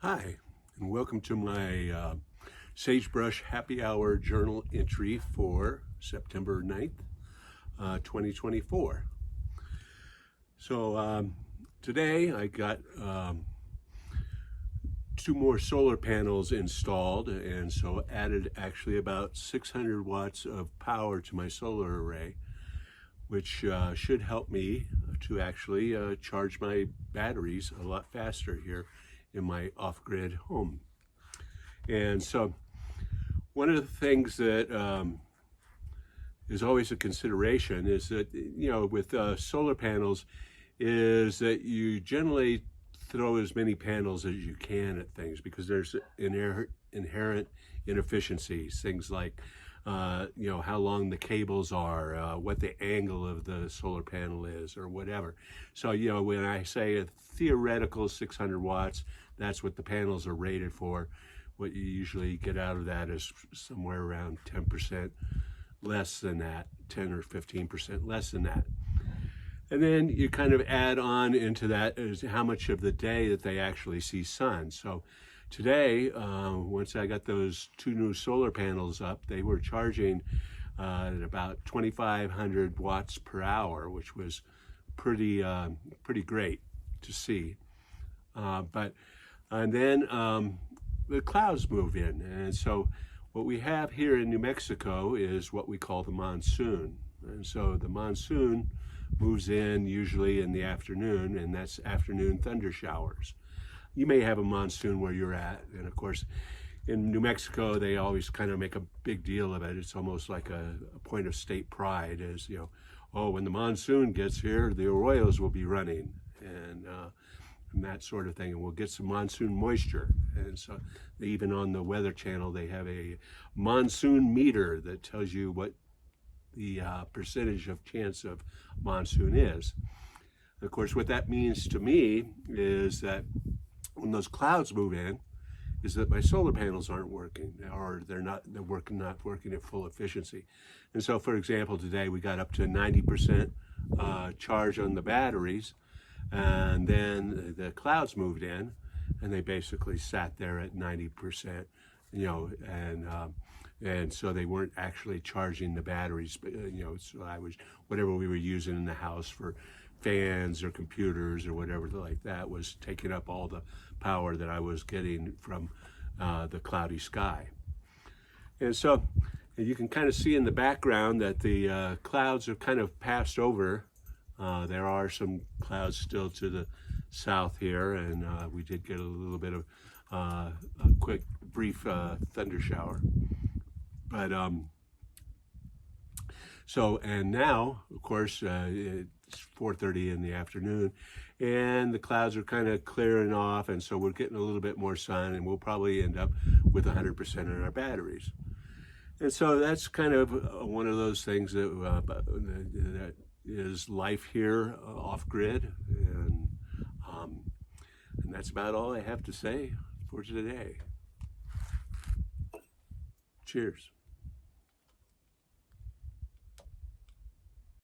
Hi, and welcome to my Sagebrush Happy Hour journal entry for September 9th, 2024. So today I got two more solar panels installed, and so added actually about 600 watts of power to my solar array, which should help me to actually charge my batteries a lot faster here in my off-grid home. And so one of the things that is always a consideration is that, with solar panels, is that you generally throw as many panels as you can at things because there's inherent inefficiencies, things like how long the cables are, what the angle of the solar panel is, or whatever. So, when I say a theoretical 600 watts, that's what the panels are rated for. What you usually get out of that is somewhere around 10% less than that, 10 or 15% less than that. And then you kind of add on into that is how much of the day that they actually see sun. So today, once I got those two new solar panels up, they were charging at about 2,500 watts per hour, which was pretty great to see. And then the clouds move in, and so what we have here in New Mexico is what we call the monsoon. And so the monsoon moves in usually in the afternoon, and that's afternoon thunder showers. You may have a monsoon where you're at, and of course in New Mexico they always kind of make a big deal of it. It's almost like a point of state pride, as oh, when the monsoon gets here, the arroyos will be running, and that sort of thing, and we'll get some monsoon moisture. And so even on the Weather Channel they have a monsoon meter that tells you what the percentage of chance of monsoon is. Of course, what that means to me is that when those clouds move in, is that my solar panels aren't working, or they're not working at full efficiency. And so, for example, today we got up to 90% charge on the batteries, and then the clouds moved in, and they basically sat there at 90%, and so they weren't actually charging the batteries, but so I was, whatever we were using in the house for fans or computers or whatever like that was taking up all the power that I was getting from the cloudy sky. And so you can kind of see in the background that the clouds are kind of passed over. There are some clouds still to the south here, and we did get a little bit of a quick, brief thunder shower. But and now, of course, it's 4:30 in the afternoon, and the clouds are kind of clearing off, and so we're getting a little bit more sun, and we'll probably end up with 100% in our batteries. And so that's kind of one of those things that is life here off-grid, and that's about all I have to say for today. Cheers.